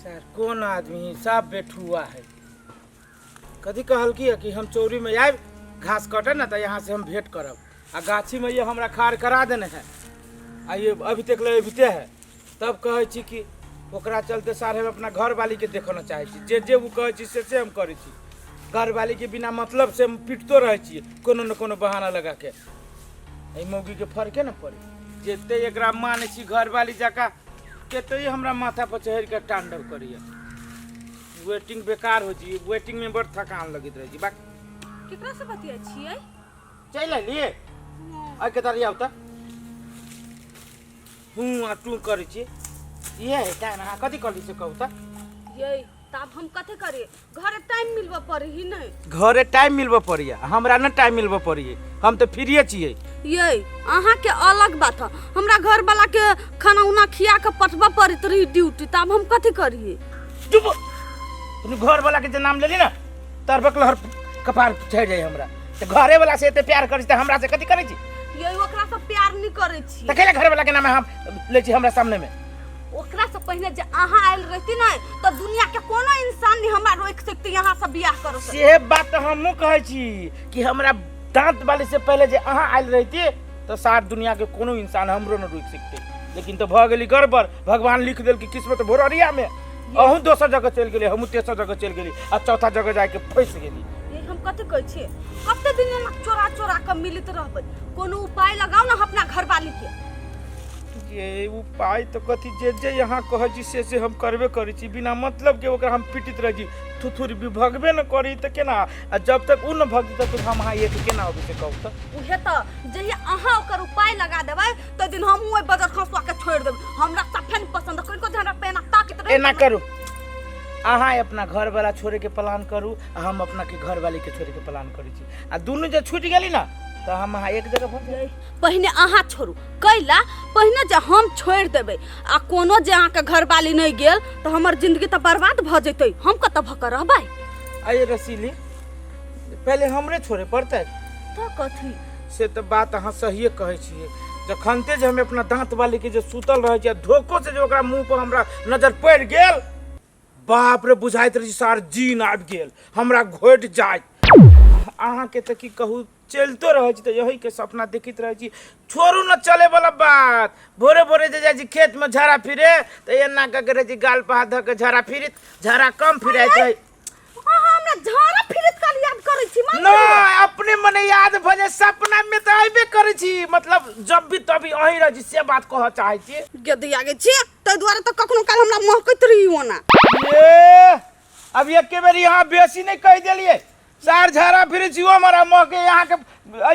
Sir कौन आदमी साफ बेठुआ है। कथी कहल कि हम चौरी में आए घास कटे ना तो यहाँ से हम भेंट करब आ गाछी में ये हमरा खाड़ करा देने है आ ये अभी तक ले अभिते है। तब कहे छी कि ओकरा चलते सारे हम अपना घर वाली के देखना चाहे छी जे वो कहे छी से हम करे छी। घर वाली के बिना मतलब से हम पिटतो रहे छी कोनो न कोनो बहाना लगा के। मौगी के फर्के न पड़े जेते एकरा माने छी घर वाली जका केते हमरा माथा पर चढ़ के तांडव करिए। वेटिंग बेकार हो जी, वेटिंग में बड़ थकान लगित रहे जी। बाकी केकरा से बतिया छियै? चल लिए आ के तारी आवता आ तू करे छी ये है का ना कथी कली से कहू त ये तब हम कथे करे घरे टाइम मिलबा पड़ी ही नहीं। घरे टाइम मिलबा पड़िए हमरा न टाइम मिलबा पड़िए हम तो फ्रीए छिए। ये अहाँ के अलग बात है हमरा घर वाला के खाना उना खिया के पठबा पड़त रही ड्यूटी तब हम कथी करिए। चुप तू घर वाला के जे नाम लेली ना तर बकलहर कपार चढ़ जाए हमरा। तो घरे वाला से एते प्यार करै त हमरा से कथी करै छी? ये ओकरा से प्यार नहीं करै छी त केला घर वाला के नाम हम ले छी हमरा सामने में। ओकरा से पहले जे अहाँ आइल रहती ना तो दुनिया के कोनो इंसान नहीं हमरा रोक सकते यहाँ से बियाह करो। से बात हमहू कहै छी कि हमरा दांत वाली से पहले जे अहाँ आइल रहती तो सार दुनिया के कोनो इंसान हमरो न रोक सकते। लेकिन तो भ गेली गड़बड़ भगवान लिख देल कि किस्मत भोररिया में अहू दोसर जगह चल गेली हमहू तेसर जगह चल गेली आ चौथा जगह जाके फंस गेली। ये हम कते कहै छी कते दिन ना चोरा चोरा के मिलत रहबै कोनो उपाय लगाओ ना अपना घर वाली के। ये उपाय तो कथी जे यहाँ कहे छी से हम करबे करै छी बिना मतलब के ओकरा हम पिटित रह जी थुथुर भी भगबे न करी त केना आ जब तक उ न भगती तब तक हम एक केना होबे से कहू त उहे त जहिया अहाँ ओकर उपाय लगा देबै त दिन हम ओइ बजर खसवा के छोड़ देब। हमरा सफेन पसंद कोन को हमरा पेना ताकत रहे एना करू अहाँ अपना घर वाला छोड़े के प्लान करू आ हम अपना के घर वाली के छोड़े के प्लान करै छी आ दुनु जे छूट गेली ना तो हम एक जगह भग पहिने अहाँ छोड़ू कैला पहिने जे हम छोड़ देबै आ कोनो जे अहाँ के घर वाली नहीं गेल तो हमर जिंदगी त बर्बाद भ जैतै। हम कत भक रहबै? आये रसीली पहले हमरे छोड़े पड़तै त कथी से तो बात अहाँ सहिए कहै छियै। जखनते जे हम अपना दांत वाली के जे सुतल रहे छी धोखो से जे ओकरा मुंह पर हमरा नजर पड़ गेल बाप रे बुझाइत रही सार जीन आबि गेल हमरा घोट जाय। अहाँ के त की कहू चलतो रहे छी तो यही के सपना देखित रहे छी। छोड़ू न चले वाला बात भोरे भोरे जे जाय छी खेत में झरा फिरे तो एना के करे छी गाल पर हाथ धऽ के झरा फिरित झरा कम फिराय छै। हमरा झरा फिरित काल याद करै छी न अपने मने याद भ जाय सपना में त आइबे करै छी मतलब जब भी तभी अही रह जी से बात कह चाहे छी। गदि आगे छी त द्वारा त कखनो काल हमरा महकैत रही ओना ए अब एके बेर यहाँ बेसी नहीं कह देलिए सार झरा फिरे छी हमारा महके यहाँ के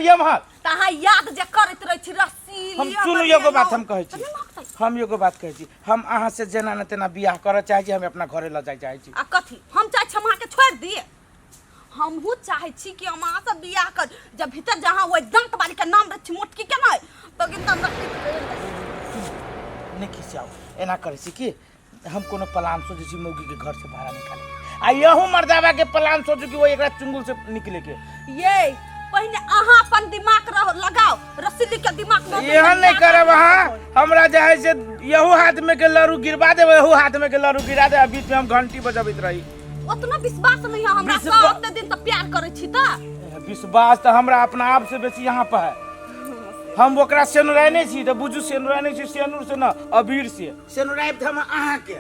यमहर तहा याद जे करैत रही छी रसीली। हम सुनु एगो बात हम कहै छी हम एगो बात कहै छी हम अहाँ से जेना न तेना बियाह करऽ चाहे छी हम अपना घरे ल जाय चाहे छी। आ कथी हम चाहे छी अहाँ के छोड़ दिए हमहू चाहे छी कि हम अहाँ से बियाह कर जब भीतर जहां ओइ दांत वाली के नाम रख मोटकी के नहीं तो गिनता नहीं खिसियाओ एना करै छी कि हम कोनो प्लान सोचै छी मौगी के घर से बाहर निकाले आ यहू मर्दावा के प्लान सोचू कि वो एकरा चुंगल से निकले के। ये पहिने अहाँ अपन दिमाग लगाओ रसीली के दिमाग में एहन नहीं करब अहाँ हमरा जे है से यहू हाथ में के लरू गिरवा देबै यहू हाथ में के लरू गिरा दे बीच में हम घंटी बजाबैत रही। उतना विश्वास नहीं है हमरा का ओते दिन त प्यार करै छी त विश्वास त हमरा अपना आप से बेसी यहाँ पर है। हम ओकरा सेनुराय नहीं छी त बुझू सेनुराय नहीं छी सेनुर से न अबीर से सेनुराय त हम अहाँ के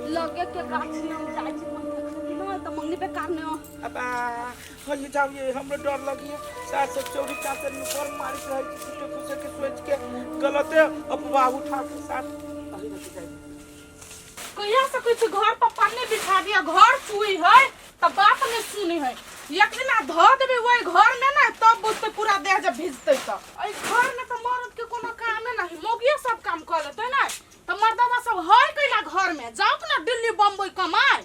लगे के गाछी हम जाय छी नहीं त मंगनी बेकार नहीं अबा हल जाओ ये हमरो डर लगी है सार से चोरी चाकर में पर मारित रहे छी छुटे फुसे के सोच के गलते अफवाह उठा के साथ अही रख जाए कहिया से कुछ घर पर पानी बिछा दिया घर चुई है त बात नहीं सुनी है एक दिन धो देबे वही घर में ना तब बुझते पूरा देह जब भिजते त आई घर में त मर्द के कोनो काम नहीं मोगिए सब काम कर लेते ना त मर्दवा सब है कैला घर में जाओ ना दिल्ली बम्बई कमाए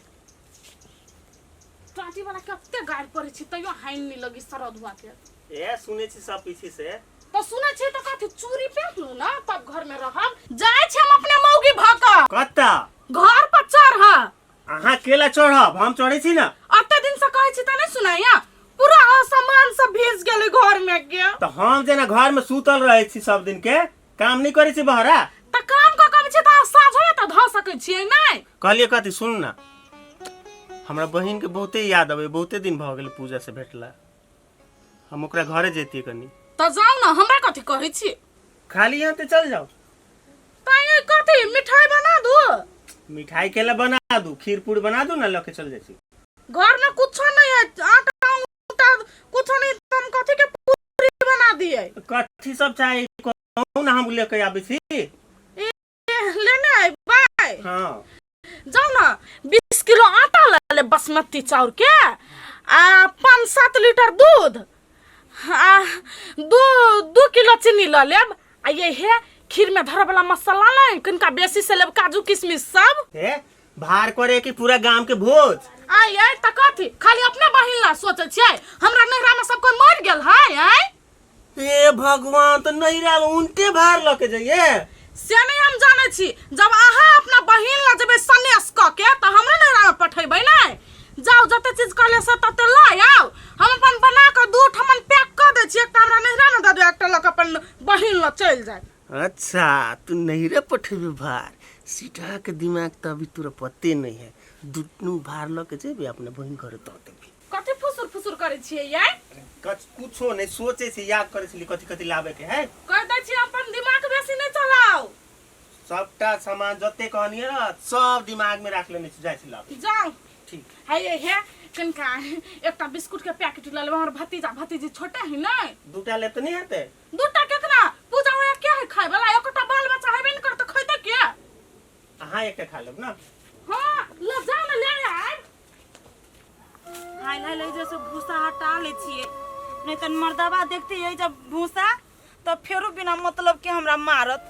टाटी वाला कते गाड़ पड़े छी तयो हाइन नहीं लगी सरद हुआ के ए सुने छी सब पीछे से तो सुने छी त कथि चूरी पेट लू ना तब घर में रहब जाय छी हम अपने मौगी भका कत्ता घर पर चढ़ अहाँ केला चढ़ब हम चढ़े छी ना अते दिन से कहै छी त नहीं सुनाइया पूरा सामान सब भेज गेले घर में गया तो हम जेना घर में सुतल रहे छी सब दिन के काम नहीं करे छी बहरा त काम का कम छै त सकै छियै नहीं। कहलिए कथी सुन ना, हमरा बहिन के बहुते याद आवे, बहुते दिन भ गेल पूजा से भेटला। हम ओकरा घरे जेतिए कनी। त जाऊ ना, हमरा कथी कहै छी? खाली यहाँ ते चल जाओ। ताई कथी मिठाई बना दू? मिठाई केला बना दू, खीर पूरी बना दू ना, लेके चल जाई। घर में कुछ नहीं है, आटा उटा कुछ नहीं, तुम कथी के पूरी बना दिए? कथी सब चाहिए कहू ना, हम लेके आबे छी। लेने आए बाय। हां जाओ ना, 20 किलो आटा ले ले बासमती चाउर के, आ 5-7 लीटर दूध, आ 2 किलो चीनी ले लेब, आ ये है खीर में धरे वाला मसाला नहीं, कनका बेसी से लेब, काजू किशमिश सब। हे भार करे कि पूरा गांव के भोज। आई आई त कथी खाली अपने बहिन ला सोचे छियै? हमरा नहरा में सब कोई मर गेल है। आई ए भगवान, तो नैरा उनटे भार लके जाइए। से नहीं हम जाने छी, जब अहाँ अपना बहिन ला जेबे सन्यास क के त हमरा नहरा में पठेबै नहीं। जाओ जते चीज कहले से तते ला आओ, हम अपन बना के दू ठमन पैक क दे छी, एकटा हमरा नहरा में दे दे, एकटा लक अपन बहिन ला चल जाए। अच्छा तू नैरे पठेबे भार, सीटा के दिमाग तो अभी तोरा पते नहीं है। दुनू भार लके जेबे अपने बहिन घरे तो देबे। कथी फुसुर फुसुर करे छियै ये? कुछो नहीं सोचे से याद करे छी कथी कथी लावे के है। कह दै छी अपन दिमाग बेसी नहीं चलाओ। सबटा सामान जते कहनिए ना सब दिमाग में रख लेने जाय छी लावे। जाओ ठीक है ये है कनका एकटा बिस्कुट के पैकेट ले लेब, हमर भतीजा भतीजी छोटे है नहीं। दूटा ले तो नहीं आते। दूटा केतना पूजा होया क्या है खाए वाला? एकटा बाल बच्चा हेबे न करत खइते के? हां एकटा खा लेब ना। हां ले जाओ ना, ले आइ। हाय हाय ले जैसे भूसा हटा ले छिए, नहीं त मर्दाबा देखते है जब भूसा तो फेरो बिना मतलब के हमरा मारत।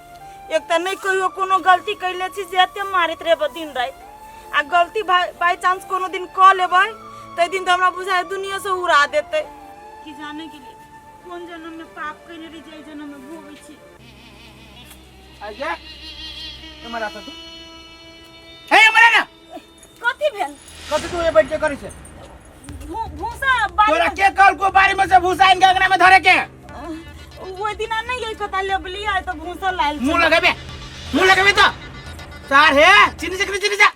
एक त नहीं कहियो कोनो गलती कइले छी जेते मारित रे दिन रात, आ गलती बाय चांस कोनो दिन क लेबै त दिन त हमरा बुझाय दुनिया से उड़ा देते। कि जाने के लिए कोन जन्म में पाप कइले रे, जे जन्म में भोगै छी। आजा तुम्हारा तो हे हमरा ना कथी भेल? कथी तू ए बैठ के करै छे? भूसा तोरा के कल को बारी में से भूसा इनके अंगना में धरे के? वो दिना नहीं यही कथा लेबली है तो भूसा लाल मुंह लगाबे तो सार है चीनी चीनी जा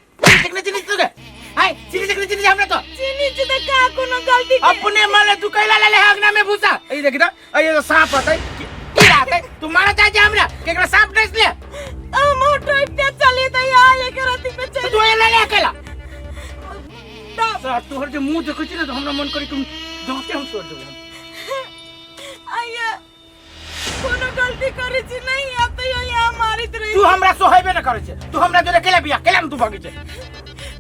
चीनी तू के हाय चीनी हमरा तो चीनी से का कोनो गलती अपने माने तू कैला ले अंगना में भूसा। ए देख तो ये तो सांप है की रात है तू मारा चाहे हमरा केकरा सांप डस ले हम ऑटो पे चली त यार एक राती पे चल तू ये ले अकेला सर तोहर जे मुंह देखै छी ना तो हमरा मन करी तुम दांते हम छोड़ देबो। आया कोनो गलती करे छी नहीं, अब तो यहाँ मारित रही। तू हमरा सोहेबे न करे छे, तू हमरा जोरे केला बिया केला में तू भागी छे।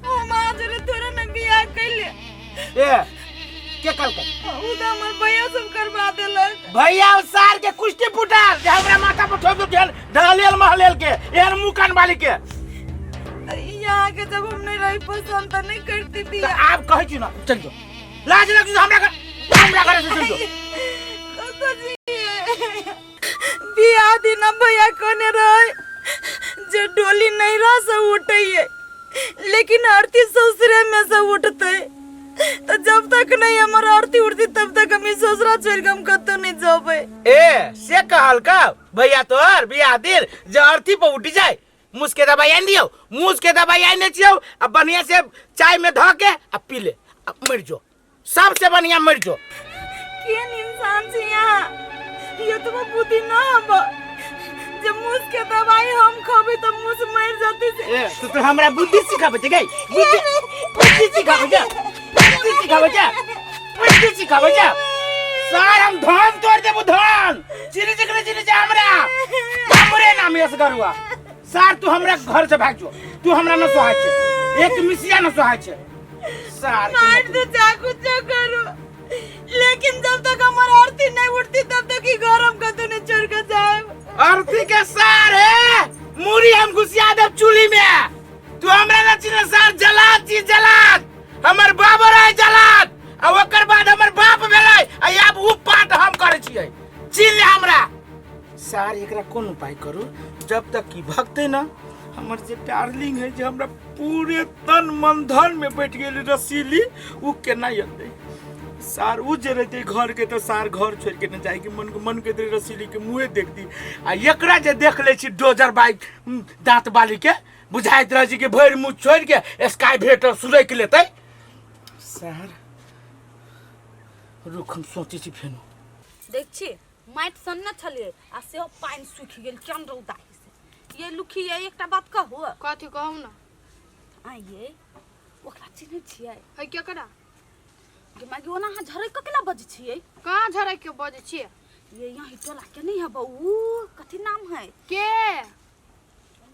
हम आज रे तोरा न बियाह कइले ए के कल के उदा हमर भैया सब करवा देलक। भैया सार के कुश्ती फुटाल जे हमरा माथा पर ठोक ढेल ढलेल महलेल के एहन मुंह कान वाली के। यहाँ के जब हम नहीं रही पसंद तो नहीं करती थी। तो आप कहै छी ना चल जो लाज लग हमरा घर से चल जो। बियाह दिन भैया कोने रहे जे डोली नहीं रह से उठे, लेकिन आरती ससुरे में से उठते। तो जब तक नहीं हमारा आरती उठती तब तक हम ससुरा छोड़ के हम कतो नहीं जाबे। ए से कहल का भैया तोर बियाह दिन जे आरती पर उठ जाए मुस्के दवाई आन दियो, मुस्के दवाई आने छियो अब बढ़िया से चाय में धो के अब पी ले अब मर जो, सबसे बढ़िया मर जो। केन इंसान से यहाँ ये तो बुद्धि ना अब जब मुस्के दवाई हम खाबे तो मुस मर जाती से। ए तो हमरा बुद्धि सिखाबे छै गई, बुद्धि सिखाबे जा, बुद्धि सिखाबे जा। सार हम धान तोड़ देबो धान चीनी जा हमरा हमरे नाम यस गरुआ। सार तू हमरा घर से भाग जो, तू हमरा न सोहाय छे, एक मिसिया न सोहाय छे। सार मार दे जा कुछ करो, लेकिन जब तक हमारी आरती नहीं उठती तब तक ही घर हम कतो नहीं छोड़ के जाए। आरती के सार है मुरी हम घुसिया देब चूल्ही में। तू हमरा न चिन्ह सार जलात छी जलात, हमर बाबा रहे जलात आ ओकर बाद हमर बाप भेलै आ अब उ पाट हम करे छियै। चिन्ह ले हमरा सार एकरा कोन उपाय करू जब तक की भक्ते ना हमर जे डार्लिंग है जे हमरा पूरे तन मन धन में बैठ गेली रसीली उ केना यते। सार उ जे रहते घर के तो सार घर छोड़ के न जाए कि मन के रसीली के मुंह देखती आ एकरा जे देख ले छी डोजर बाइक दांत बाली के बुझाइत रह जी के भरि मुँह छोड़ के स्काई भेटर सुरैक लेतै सर रुक हम सोचै छी फेनो देख छी माटि सन्ने छलिए आ सेहो पानि सूखि गेल केहन रौदा से ये लुखी ये एकटा बात कहू कथी कहू ना आ ये ओकरा चिन्है छियै है केकरा गे मागी ओना अहाँ झरै ककेला बजै छियै कहाँ झरै के बजै छियै ये यहाँ टोला के नहीं है बहू कथी नाम है के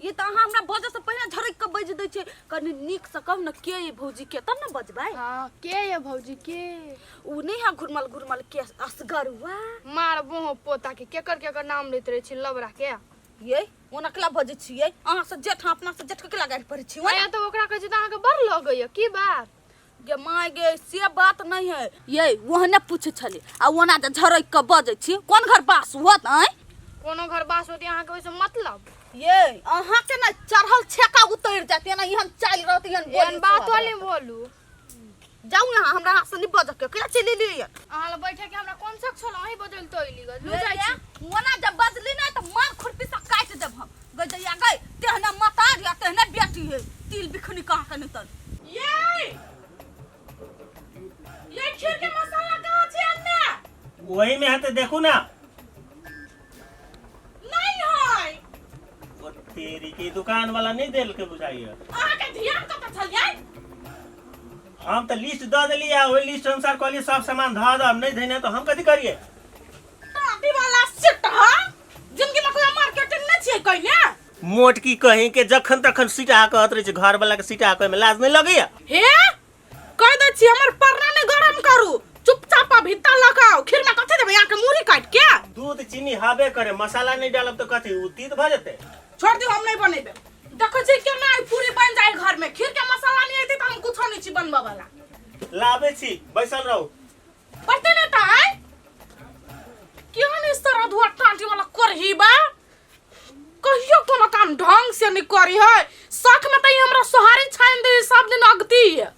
ये तो अहाँ हमरा बजै से पहिने झरै के बज दै छै कनी नीक से कहू न के ये भौजी के तब न बजबै हां के ये भौजी के उ नहीं है घुरमल के असगरुआ मार बोह पोता के केकर नाम लैत रहे छी लबरा के ये ओना कला बजै छियै अहाँ से जेठ अपना से जेठ के लगाइ पड़ै छी आया तो ओकरा कहै छी त अहाँ के बड़ लगैया की बात गे माय गे से बात नहीं है ये ओहने पूछे छले आ ओना जे झरै के बजै छी कोन घर बास होत आय कोनो घर बास होती अहाँ के ओइसे मतलब ये अहाँ के ना चढ़ल छेका उतर जाते ना इहन चाल रहत इहन एहन बात वाली बोलू जाऊ यहाँ हमरा हाथ से नहीं बज के कला चली ली अहाँ ल बैठे के हमरा कोन शक छल अही बजल तो इली गल लू जाई छी ओना जब बजली ना त मार खुरपी से काट देब हम गई दैया गई तेहना मतार या तेहने बेटी है तिल बिखनी कहां के नहीं तर ये खीर के मसाला कहाँ छै अन्ने वही में है तो देखू ना नहीं है वो तेरी की दुकान वाला नहीं देल के बुझाइए अहाँ के ध्यान कत छलियै हम तो लिस्ट दे देलिए वही लिस्ट अनुसार कहलिए सब सामान धऽ दब नहीं देने तो हम कथी करिए टाटी वाला सेट ह जिंदगी में कोई मार्केटिंग नहीं छै कइने मोटकी कहीं के जखन तखन सीटा कहत रहे छै घर वाला के सीटा कहे में लाज नहीं लगैया हे कह दै छी हमर परना ने गरम करू चुपचाप भीतर लगाओ खीर में कथि देबै यहाँ के मुरी काट के दूध चीनी हाबे करे मसाला नहीं डालब तो कथी उ तीत भ जते छोड़ दियो हम नहीं बनेबे देखो छी केना पूरी बन जाए घर में खीर के मसाला नहीं आती तो हम कुछ नहीं छी बनबा वाला लाबे छी बैसल रहू पड़ते नहीं ता है केहन इस तरह धुआ टाटी वाला करही बा कहियो कोनो काम ढंग से नहीं करी है शक में त हमरा सोहारी छाइन दे सब दिन अगती है